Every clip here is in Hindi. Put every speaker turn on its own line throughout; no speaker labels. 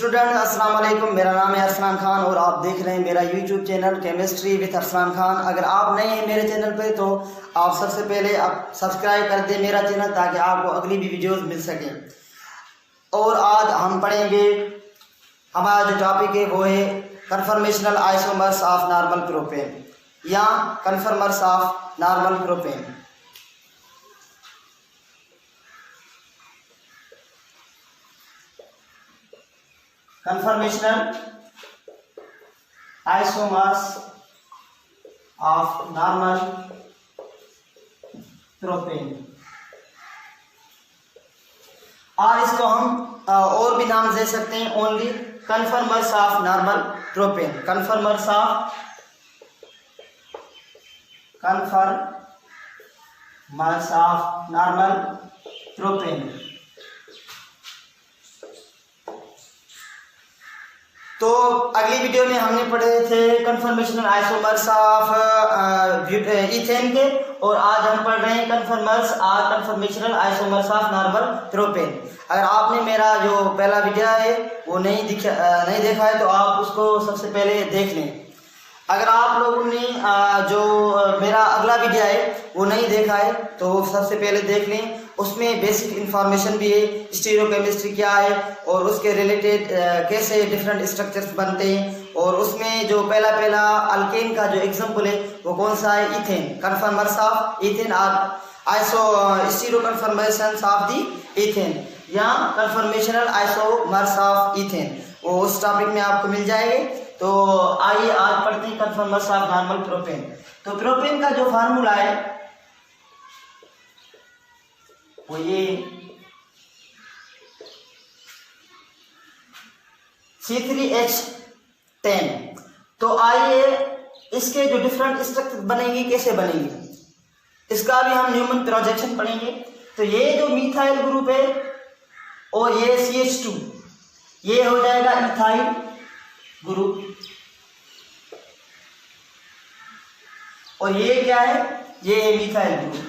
स्टूडेंट अस्सलाम वालेकुम, मेरा नाम है अरसलान खान और आप देख रहे हैं मेरा YouTube channel chemistry with Arsalan Khan. अगर आप नए हैं मेरे चैनल पे तो आप सबसे पहले आप सब्सक्राइब कर दें मेरा चैनल ताकि आपको अगली भी वीडियोस मिल सकें। और आज हम पढ़ेंगे, हमारा जो टॉपिक है वो है conformational isomers of normal propane या conformers of normal propane. Conformational isomers of normal propane, और इसको हम और भी नाम दे सकते हैं, only conformers of normal propane. Conformers of normal propane. तो अगली वीडियो में हमने पढ़े थे कन्फर्मेशनल आइसोमर्स ऑफ इथेन के, और आज हम पढ़ रहे हैं conformational isomers of normal propane. अगर आपने मेरा जो पहला वीडियो है वो नहीं देखा है तो आप उसको सबसे पहले देख लें। अगर आप लोगों ने जो मेरा अगला वीडियो है वो नहीं देखा है तो वो सबसे पहले देख लें। उसमें बेसिक इंफॉर्मेशन भी है, स्टीरियोकेमिस्ट्री क्या है और उसके रिलेटेड कैसे डिफरेंट स्ट्रक्चर्स बनते हैं, और उसमें जो पहला अल्केन का जो एग्जांपल है वो कौन सा है, ethane. Conformers of ethane are stereo conformations of the ethane या कन्फर्मेशनल आइसोमर्स ऑफ इथेन, वो उस टॉपिक में आपको मिल जाएंगे। तो आइए आज पढ़ते हैं कन्फर्मर्स ऑफ नॉर्मल प्रोपेन। तो प्रोपेन का जो फार्मूला है वो ये C3H10। तो आइए इसके जो डिफरेंट स्ट्रक्चर बनेंगे कैसे बनेंगे, इसका भी हम न्यूमन प्रोजेक्शन पढ़ेंगे। तो ये जो मिथाइल ग्रुप है और ये CH2, ये हो जाएगा इथाइल ग्रुप, और ये क्या है, ये है मिथाइल ग्रुप।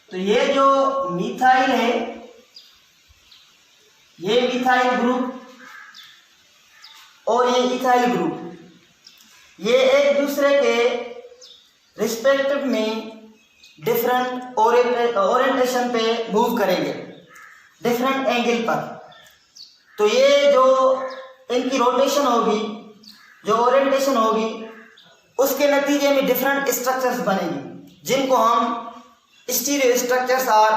तो ये जो मिथाइल है, ये मिथाइल ग्रुप और ये इथाइल ग्रुप, ये एक दूसरे के रिस्पेक्टिव में डिफरेंट ओरिएंटेशन पे मूव करेंगे, डिफरेंट एंगल पर। तो ये जो इनकी रोटेशन होगी, जो ओरिएंटेशन होगी, उसके नतीजे में डिफरेंट स्ट्रक्चर्स बनेंगे जिनको हम स्टीरियो स्ट्रक्चर्स और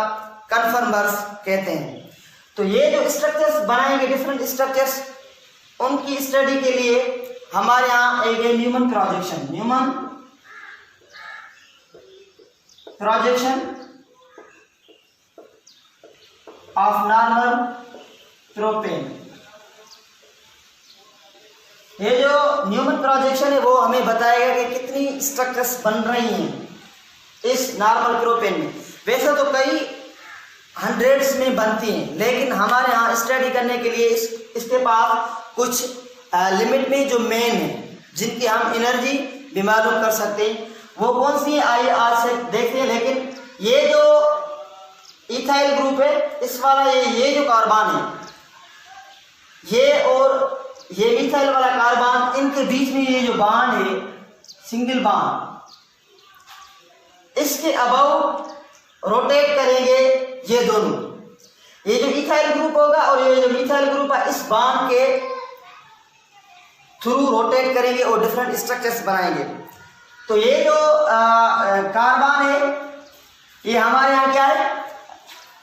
कन्फर्मर्स कहते हैं। तो ये जो स्ट्रक्चर्स बनाएंगे, डिफरेंट स्ट्रक्चर्स, उनकी स्टडी के लिए हमारे यहाँ एक है Newman projection of normal propane. ये जो न्यूमन प्रोजेक्शन है वो हमें बताएगा कि कितनी स्ट्रक्चर्स बन रही हैं इस नॉर्मल प्रोपेन में। वैसे तो कई हंड्रेड्स में बनती हैं, लेकिन हमारे यहाँ स्टडी करने के लिए इसके पास कुछ लिमिट में जो मेन है, जिनकी हम एनर्जी भी मालूम कर सकते हैं, वो कौन सी है आइए आज से देखते हैं। लेकिन ये जो इथाइल ग्रुप है, इस वाला ये जो कार्बन है, ये और ये मिथाइल वाला कार्बन, इनके बीच में ये जो बॉन्ड है, सिंगल बॉन्ड, इसके अबाउट रोटेट करेंगे ये दोनों। ये जो इथाइल ग्रुप होगा और ये जो मिथाइल ग्रुप है, इस बॉन्ड के थ्रू रोटेट करेंगे और डिफरेंट स्ट्रक्चर्स बनाएंगे। तो ये जो कार्बन है, ये हमारे यहाँ क्या है,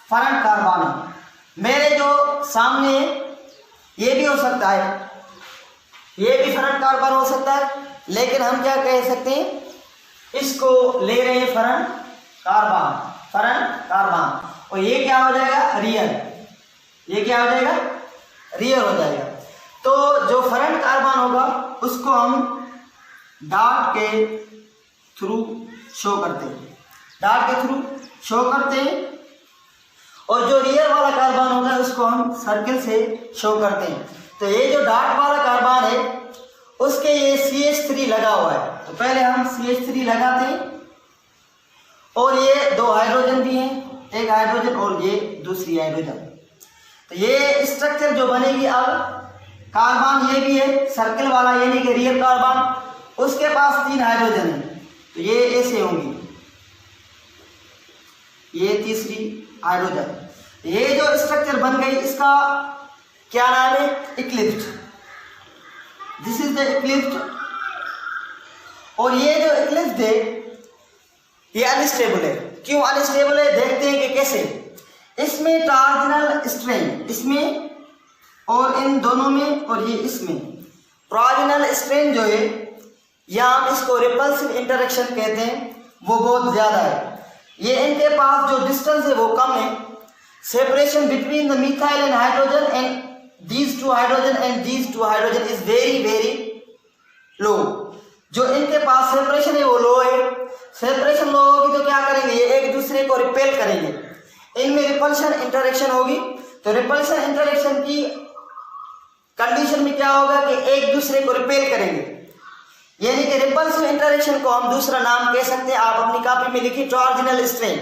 फ्रंट कार्बन है। मेरे जो सामने ये भी हो सकता है, ये भी फ्रंट कार्बन हो सकता है, लेकिन हम क्या कह सकते हैं, इसको ले रहे हैं फ्रंट कार्बन, और ये क्या हो जाएगा, रियर। ये क्या हो जाएगा, रियर हो जाएगा। तो जो फ्रंट कार्बन होगा उसको हम डॉट के थ्रू शो करते हैं, और जो रियर वाला कार्बन होगा उसको हम सर्किल से शो करते हैं। तो ये जो डॉट वाला कार्बन है उसके ये CH3 लगा हुआ है, तो पहले हम CH3 लगाते हैं, और ये दो हाइड्रोजन भी हैं, एक हाइड्रोजन और ये दूसरी हाइड्रोजन। तो ये स्ट्रक्चर जो बनेगी अब कार्बन ये भी है सर्कल वाला, यानी कि रियल कार्बन, उसके पास 3 हाइड्रोजन है, तो ये ऐसे होंगी, ये तीसरी हाइड्रोजन। ये जो स्ट्रक्चर बन गई इसका क्या नाम है? Eclipse. This is the Eclipse. और ये जो इक्लिप्स है ये अनस्टेबल है। क्यों अनस्टेबल है? देखते हैं कि कैसे। इसमें टॉर्जनल स्ट्रेन, इसमें और इन दोनों में, और ये इसमें टॉर्जनल स्ट्रेन जो है, या हम इसको रिपल्सिव इंटरेक्शन कहते हैं, वो बहुत ज़्यादा है। ये इनके पास जो डिस्टेंस है वो कम है। Separation between the methyl and hydrogen and these two hydrogen and these two hydrogen is very low। जो इनके पास सेपरेशन है वो लो है। सेपरेशन लो होगी तो क्या करेंगे? ये एक दूसरे को रिपेल करेंगे, इनमें रिपल्शन इंटरेक्शन होगी। तो रिपल्शन इंटरेक्शन की कंडीशन में क्या होगा कि एक दूसरे को रिपेल करेंगे, यानी कि रिपल्सिव इंटरेक्शन को हम दूसरा नाम कह सकते हैं। आप अपनी कॉपी में लिखिए torsional strain,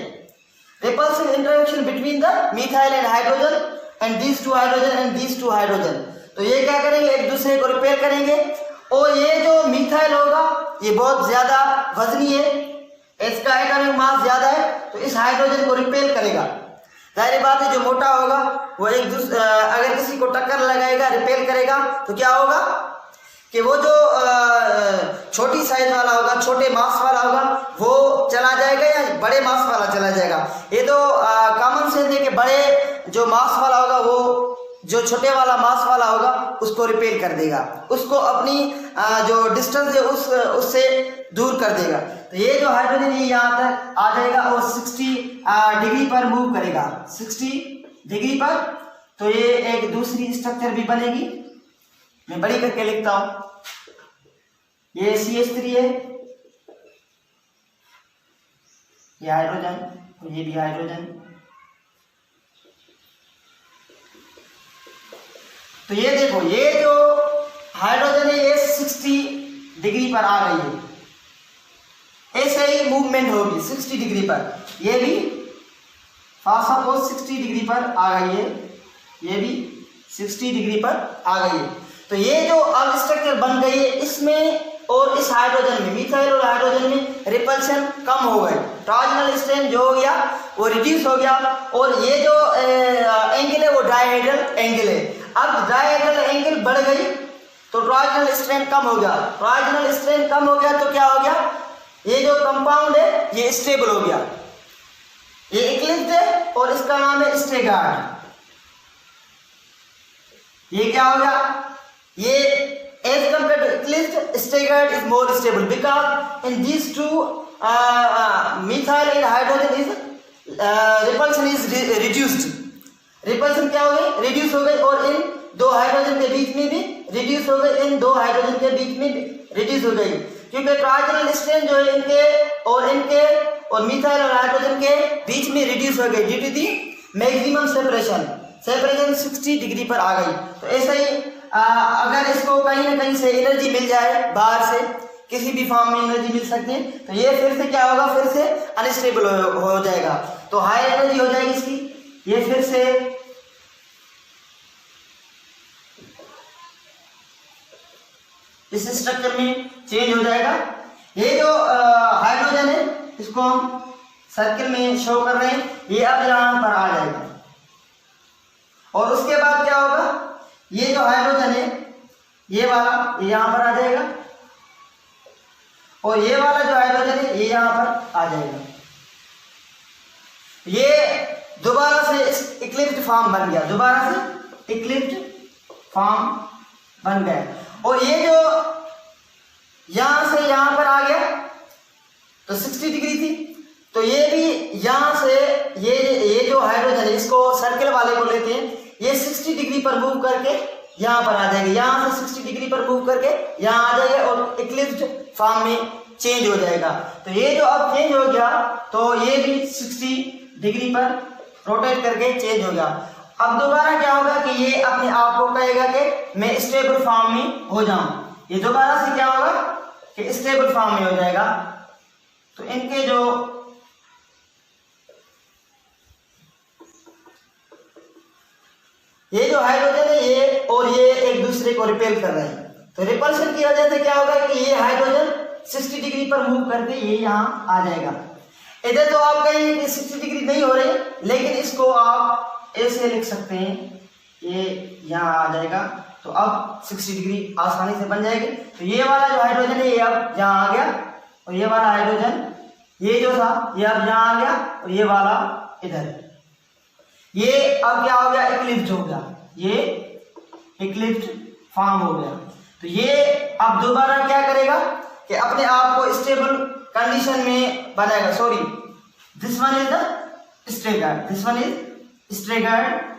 repulsive interaction between the methyl and hydrogen and these two hydrogen and these two hydrogen. तो ये क्या करेंगे? एक दूसरे को रिपेल करेंगे। और ये जो मिथाइल होगा ये बहुत ज्यादा वजनी है, इसका एटॉमिक मास ज्यादा है, तो इस हाइड्रोजन को रिपेल करेगा। जाहिर बात है जो मोटा होगा वो एक दूसरे अगर किसी को टक्कर लगाएगा, रिपेल करेगा, तो क्या होगा कि वो जो छोटी साइज वाला होगा, छोटे मास वाला होगा, वो चला जाएगा या बड़े मास वाला चला जाएगा। ये तो कॉमन सेंस है कि बड़े जो मास वाला होगा वो जो छोटे वाला मास वाला होगा उसको रिपेल कर देगा, उसको अपनी जो डिस्टेंस है उससे दूर कर देगा। तो ये जो हाइड्रोजन ये यहाँ तक आ जाएगा और 60 डिग्री पर मूव करेगा, 60 डिग्री पर। तो ये एक दूसरी स्ट्रक्चर भी बनेगी, मैं बड़ी करके लिखता हूं। ये CH3 है, ये हाइड्रोजन, और ये भी हाइड्रोजन। तो ये देखो, ये जो हाइड्रोजन है ये 60 डिग्री पर आ गई है, ऐसे ही मूवमेंट होगी 60 डिग्री पर। ये भी फास्ट 60 डिग्री पर आ गई है, ये भी 60 डिग्री पर आ गई है। तो ये जो अब स्ट्रक्चर बन गई है, इसमें और इस हाइड्रोजन में, मिथाइल और हाइड्रोजन में रिपल्शन कम हो गए, टॉर्जनल स्ट्रेन जो हो गया वो रिड्यूस हो गया, और ये जो एंगल है वो डायहेड्रल एंगल है। अब डायहेड्रल एंगल बढ़ गई तो टॉर्जनल स्ट्रेन कम हो गया। टॉर्जनल स्ट्रेन कम हो गया तो क्या हो गया? ये जो कंपाउंड है ये स्टेबल हो गया, ये इक्लिप्स है और इसका नाम है स्टेगार्ड। ये क्या हो गया? ये as compared to eclipsed, staggered is more stable because in these two methyl and hydrogen is repulsion is reduced। Repulsion क्या हो गई? रिड्यूस हो गई, और इन दो हाइड्रोजन के बीच में भी रिड्यूस हो गई, इन दो हाइड्रोजन के बीच में भी रिड्यूस हो गई, क्योंकि टॉर्जनल स्ट्रेन जो है इनके और मिथाइल और हाइड्रोजन के बीच में रिड्यूस हो गई due to the maximum separation 60 degree पर आ गई। तो ऐसा ही अगर इसको कहीं ना कहीं से एनर्जी मिल जाए, बाहर से किसी भी फॉर्म में एनर्जी मिल सकती है, तो ये फिर से क्या होगा? फिर से अनस्टेबल हो जाएगा, तो हाई एनर्जी हो जाएगी इसकी, ये फिर से इस स्ट्रक्चर में चेंज हो जाएगा। ये जो हाइड्रोजन है इसको हम सर्किल में शो कर रहे हैं, ये अब यहां पर आ जाएगा, और उसके बाद क्या होगा? ये जो हाइड्रोजन है ये वाला ये यहां पर आ जाएगा, और ये वाला जो हाइड्रोजन है ये यहां पर आ जाएगा। ये दोबारा से इक्लिप्स्ड फॉर्म बन गया, दोबारा से इक्लिप्स्ड फॉर्म बन गया। और ये जो यहां से यहां पर आ गया तो 60 डिग्री थी, तो ये भी यहां से ये जो हाइड्रोजन है इसको सर्कल वाले को लेते हैं, ये 60 डिग्री पर मूव करके यहां पर आ जाएगा, यहां से 60 डिग्री पर मूव करके यहां आ जाएगा और इक्लिप्स्ड फॉर्म में चेंज हो जाएगा। तो ये जो अब चेंज हो गया तो ये भी 60 डिग्री पर रोटेट करके चेंज हो गया। अब दोबारा क्या होगा कि ये अपने आप को कहेगा कि मैं स्टेबल फॉर्म में हो जाऊं, ये दोबारा से क्या होगा कि स्टेबल फॉर्म में हो जाएगा। तो इनके जो ये जो हाइड्रोजन है ये और ये एक दूसरे दूसरे को रिपेल कर रहे हैं। तो रिपल्शन की वजह से क्या होगा कि ये हाइड्रोजन 60 डिग्री पर मूव करके ये यहाँ आ जाएगा। इधर तो आप कहीं 60 डिग्री नहीं हो रही, लेकिन इसको आप ऐसे लिख सकते हैं, ये यहाँ आ जाएगा। तो अब 60 डिग्री आसानी से बन जाएगी। तो ये वाला जो हाइड्रोजन है ये अब यहाँ आ गया, और ये वाला हाइड्रोजन ये जो था ये अब यहाँ आ गया, और ये वाला इधर। ये अब क्या हो गया, इक्लिप्स हो गया, ये इक्लिप्स फॉर्म हो गया। तो ये अब दोबारा क्या करेगा कि अपने आप को स्टेबल कंडीशन में बनाएगा। Sorry, this one is the staggered, this one is staggered,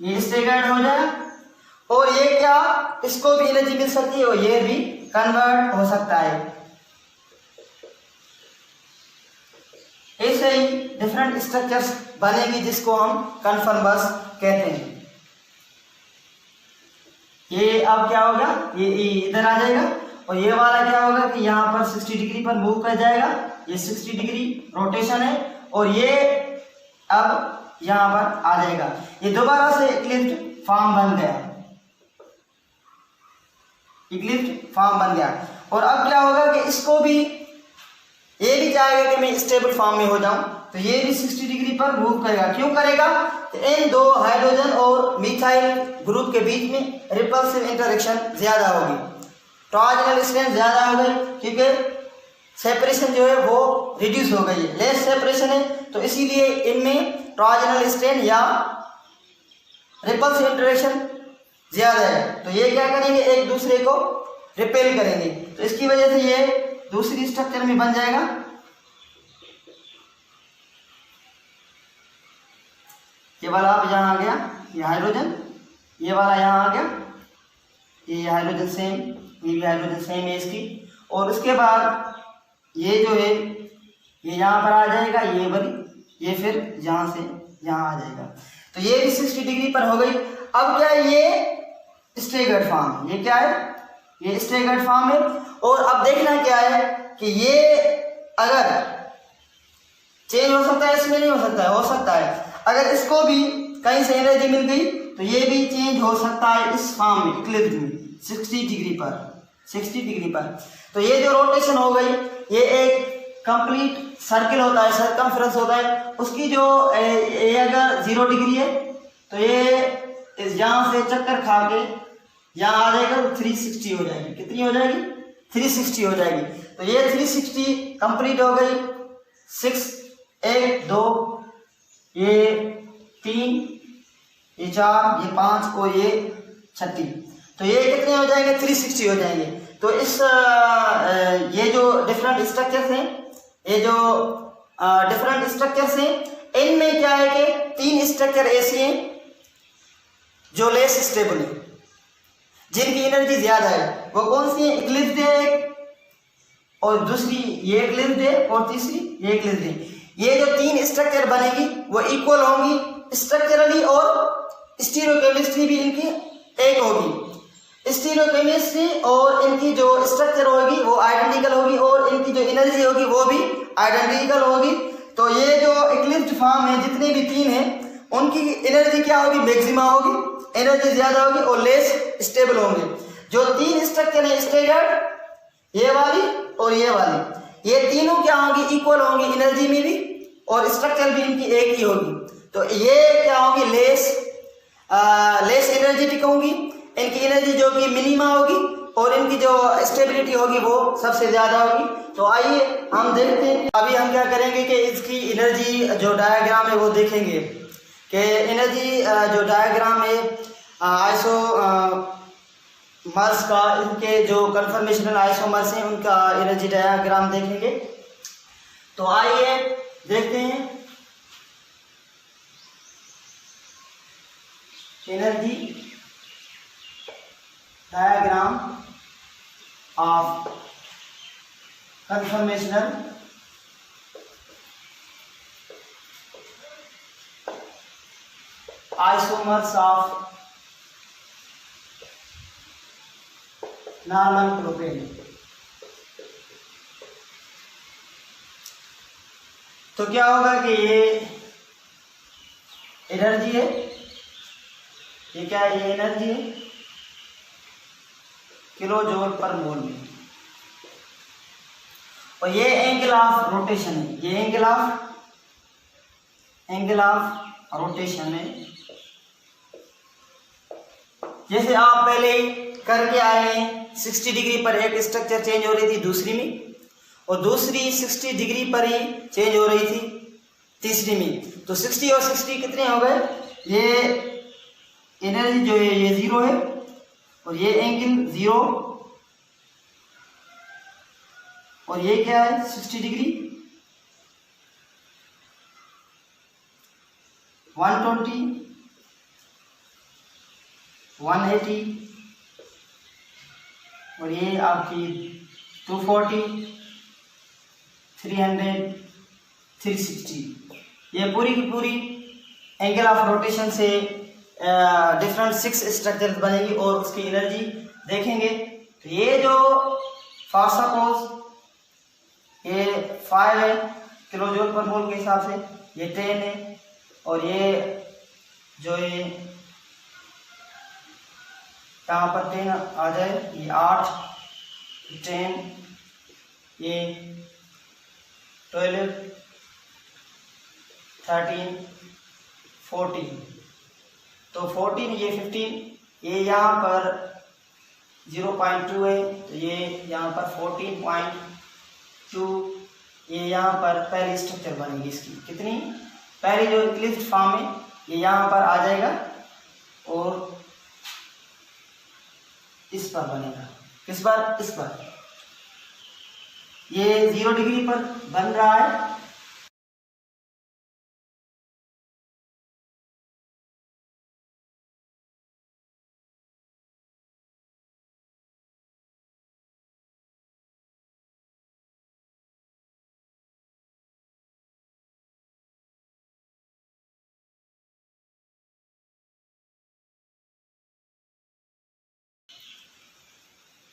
ये स्ट्रेगर्ड हो जाए। और ये क्या, इसको भी एनर्जी मिल सकती है और ये भी कन्वर्ट हो सकता है। ऐसे ही डिफरेंट स्ट्रक्चर्स बनेगी जिसको हम कन्फर्मर्स कहते हैं। ये अब क्या होगा, ये इधर आ जाएगा, और ये वाला क्या होगा कि यहाँ पर 60 डिग्री पर मूव कर जाएगा। ये 60 डिग्री रोटेशन है, और ये अब यहाँ पर आ जाएगा। ये दोबारा से इक्लिप्स फॉर्म बन गया, इक्लिप्स फॉर्म बन गया। और अब क्या होगा कि इसको भी, ये भी चाहेगा कि मैं स्टेबल फॉर्म में हो जाऊं, तो ये भी 60 डिग्री पर मूव करेगा। क्यों करेगा, तो इन दो हाइड्रोजन और मिथाइल ग्रुप के बीच में रिपल्सिव इंटरेक्शन ज्यादा होगी, टॉर्जनल स्ट्रेंथ ज्यादा हो गई, क्योंकि सेपरेशन जो है वो रिड्यूस हो गई है, लेस सेपरेशन है। तो इसीलिए इनमें टॉर्जनल स्ट्रेंथ या रिपल्सिव इंटरेक्शन ज्यादा है। तो ये क्या करेंगे, एक दूसरे को रिपेल करेंगे। तो इसकी वजह से ये दूसरी स्ट्रक्चर में बन जाएगा। ये वाला अब यहाँ आ गया, ये हाइड्रोजन, ये वाला यहाँ आ गया, ये हाइड्रोजन सेम, ये भी हाइड्रोजन सेम है इसकी। और उसके बाद ये जो है ये यहाँ पर आ जाएगा, ये वाली, ये फिर यहाँ से यहाँ आ जाएगा। तो ये भी 60 डिग्री पर हो गई। अब क्या है, ये स्टेगर्ड फॉर्म, ये क्या है, ये स्टेगर्ड फॉर्म है। और अब देखना क्या है कि ये अगर चेंज हो सकता है, इसमें नहीं हो सकता है, हो सकता है। अगर इसको भी कहीं से एनर्जी मिल गई तो ये भी चेंज हो सकता है इस फॉर्म में, इक्लिप्स में, 60 डिग्री पर, 60 डिग्री पर। तो ये जो रोटेशन हो गई, ये एक कंप्लीट सर्किल होता है, सरकमफ्रेंस होता है। उसकी जो ये अगर 0 डिग्री है तो ये यहाँ से चक्कर खा के यहाँ आ जाएगा, तो 360 हो जाएगी। कितनी हो जाएगी, 360 हो जाएगी। तो ये 360 कंप्लीट हो गई। 6, 1, 2, ये 3, ये 4, ये 5 और ये 36। तो ये कितने हो जाएंगे, 360 हो जाएंगे। तो इस ये जो डिफरेंट स्ट्रक्चर्स हैं, ये जो डिफरेंट स्ट्रक्चर्स हैं, इनमें क्या है कि 3 स्ट्रक्चर ऐसे हैं जो लेस स्टेबल है, जिनकी एनर्जी ज्यादा है। वो कौन सी है, इक्लिप्स है, और दूसरी ये इक्लिप्स है, और तीसरी ये इक्लिप्स है। ये जो 3 स्ट्रक्चर बनेगी वो इक्वल होंगी स्ट्रक्चरली, और स्टीरियोकेमिस्ट्री भी इनकी एक होगी। स्टीरियोकेमिस्ट्री और इनकी जो स्ट्रक्चर होगी वो आइडेंटिकल होगी, और इनकी जो एनर्जी होगी वो भी आइडेंटिकल होगी। तो ये जो इक्लिप्स फॉर्म है, जितने भी 3 हैं, उनकी एनर्जी क्या होगी, मैक्सिमा होगी, एनर्जी ज्यादा होगी और लेस स्टेबल होंगे। जो 3 स्ट्रक्चर है स्टेगर्ड, ये वाली और ये वाली, ये तीनों क्या होंगी, इक्वल होंगी एनर्जी में भी, और स्ट्रक्चर भी इनकी एक ही होगी। तो ये क्या होगी, लेस एनर्जेटिक होंगी, इनकी एनर्जी जो कि मिनिमा होगी, और इनकी जो स्टेबिलिटी होगी वो सबसे ज्यादा होगी। तो आइए हम देखते हैं। अभी हम क्या करेंगे कि इसकी एनर्जी जो डायग्राम है वो देखेंगे कि एनर्जी जो डायग्राम है आइसोमर्स का, इनके जो कन्फर्मेशनल आइसोमर्स हैं उनका एनर्जी डायग्राम देखेंगे। तो आइए देखते हैं energy diagram of conformational isomers of normal propane. तो क्या होगा कि ये एनर्जी है, ये क्या है, ये एनर्जी है किलो जूल पर मोल में, और ये एंगल ऑफ रोटेशन है, ये एंगल ऑफ रोटेशन है। जैसे आप पहले करके आए हैं 60 डिग्री पर एक स्ट्रक्चर चेंज हो रही थी दूसरी में, और दूसरी 60 डिग्री पर ही चेंज हो रही थी तीसरी में, तो 60 और 60 कितने हो गए, ये एनर्जी जो है ये 0 है, और ये एंगल 0, और ये क्या है 60 डिग्री, 120, 180, और ये आपकी 240, 300, 360, ये पूरी की पूरी एंगल ऑफ रोटेशन से डिफरेंट 6 स्ट्रक्चर्स बनेगी और उसकी एनर्जी देखेंगे। तो ये जो फॉर सपोज ये 5 है किलो जूल पर मोल के हिसाब से, ये 10 है, और ये जो है यहाँ पर 10 आ जाए, ये 8, 10, ये 12, 13, 14, तो 14, ये 15, ये यहाँ पर 0.2 है, तो ये यहाँ पर 14.2, ये यहाँ पर पहली स्ट्रक्चर बनेगी इसकी, कितनी, पहली जो इक्लिप्स्ड फॉर्म है ये यहाँ पर आ जाएगा, और इस पर बनेगा, किस पर, इस पर, ये 0 डिग्री पर बन रहा है,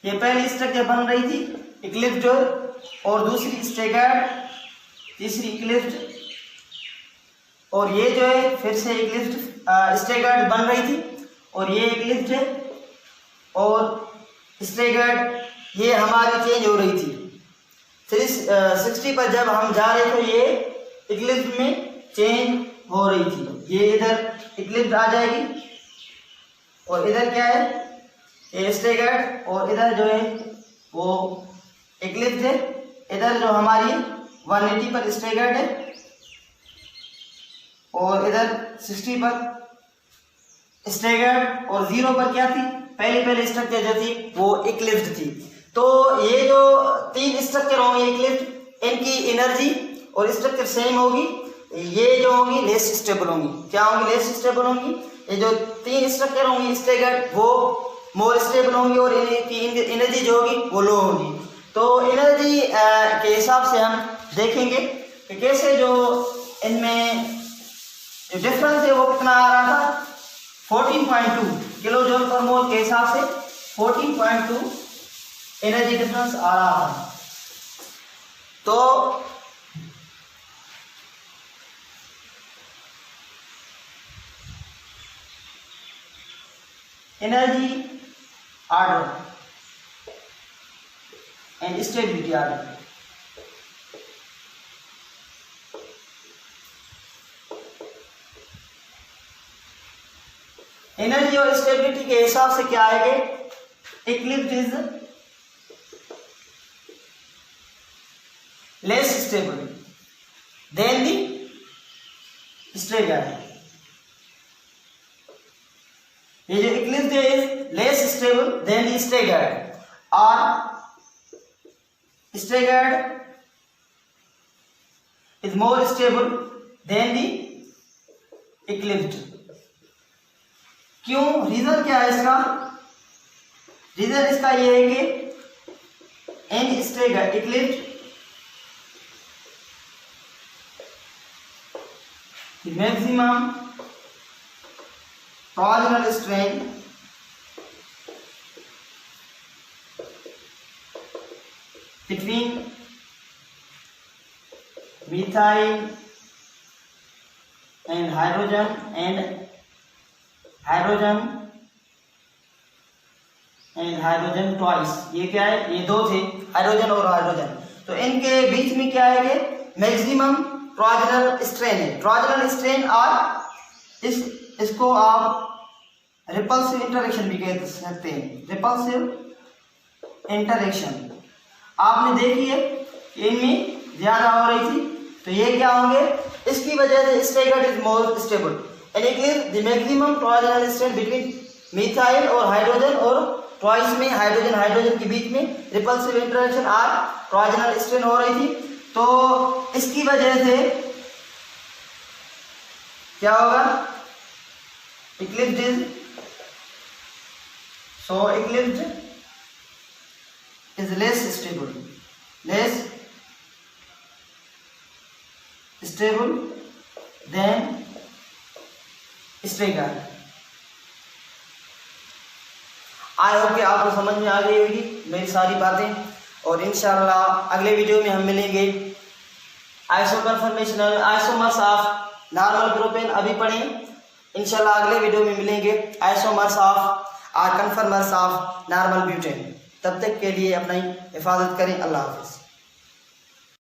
ये पहली स्ट्रक्चर बन रही थी इक्लिप्स्ड, और दूसरी स्टैगर्ड, तीसरी इक्लिप्स्ड, और ये जो है फिर से इक्लिप्स्ड स्टैगर्ड बन रही थी, और ये इक्लिप्स्ड है, और स्टैगर्ड ये हमारी चेंज हो रही थी 360 पर जब हम जा रहे थे ये इक्लिप्स्ड में चेंज हो रही थी, ये इधर इक्लिप्स्ड आ जाएगी, और इधर क्या है, ये स्टैगर्ड, और इधर जो है वो इक्लिप्स्ड है, इधर जो हमारी 180 पर स्टैगर्ड है, और इधर 60 पर स्टैगर्ड, और 0 पर क्या थी, पहली स्ट्रक्चर जो थी वो इक्लिप्स्ड थी। तो ये जो 3 स्ट्रक्चर होंगे इक्लिप्स्ड, इनकी एनर्जी और स्ट्रक्चर सेम होगी, ये जो होंगी लेस स्टेबल होंगी, क्या होंगी, लेस स्टेबल होंगी, ये जो 3 स्ट्रक्चर होंगी स्टैगर्ड वो मोर स्टेबल होंगी, और इनकी एनर्जी जो होगी वो लो होगी। तो एनर्जी के हिसाब से हम देखेंगे कि कैसे जो इनमें जो डिफरेंस है वो कितना आ रहा था, 14.2 किलो जूल पर मोल के हिसाब से 14.2 एनर्जी डिफरेंस आ रहा था। तो energy order and stability order, energy और स्टेबिलिटी के हिसाब से क्या आएगा, eclipsed is less stable than the staggered, ये जो eclipsed is less stable than the staggered, और staggered is more stable than the eclipsed. क्यों, रीजन क्या है इसका, रीजन इसका ये है कि in staggered eclipsed maximum torsional strain between methyl and hydrogen and hydrogen and hydrogen twice, ये क्या है, ये दो थे हाइड्रोजन और हाइड्रोजन, तो इनके बीच में क्या है कि मैक्सिमम टॉर्जनल स्ट्रेन है। टॉर्जनल स्ट्रेन और इसको आप रिपल्सिव इंटरेक्शन भी कह सकते हैं, रिपल्सिव इंटरेक्शन। आपने देखी है इनमें ज्यादा हो रही थी, तो ये क्या होंगे, इसकी वजह से staggered is more stable and the maximum torsional strain between methyl और हाइड्रोजन, और ट्वाइस में हाइड्रोजन हाइड्रोजन के बीच में रिपल्सिव इंटरेक्शन और टॉर्जनल स्ट्रेन हो रही थी। तो इसकी वजह से क्या होगा, Eclipse is less stable then staggered. I hope कि आपको समझ में आ गई होगी मेरी सारी बातें, और इंशाल्लाह अगले वीडियो में हम मिलेंगे iso conformational isomers of normal propane अभी पढ़ें। इंशाल्लाह अगले वीडियो में मिलेंगे आइसोमर्स ऑफ और कन्फर्मर्स ऑफ नॉर्मल ब्यूटेन। तब तक के लिए अपनी हिफाजत करें। अल्लाह हाफिज़।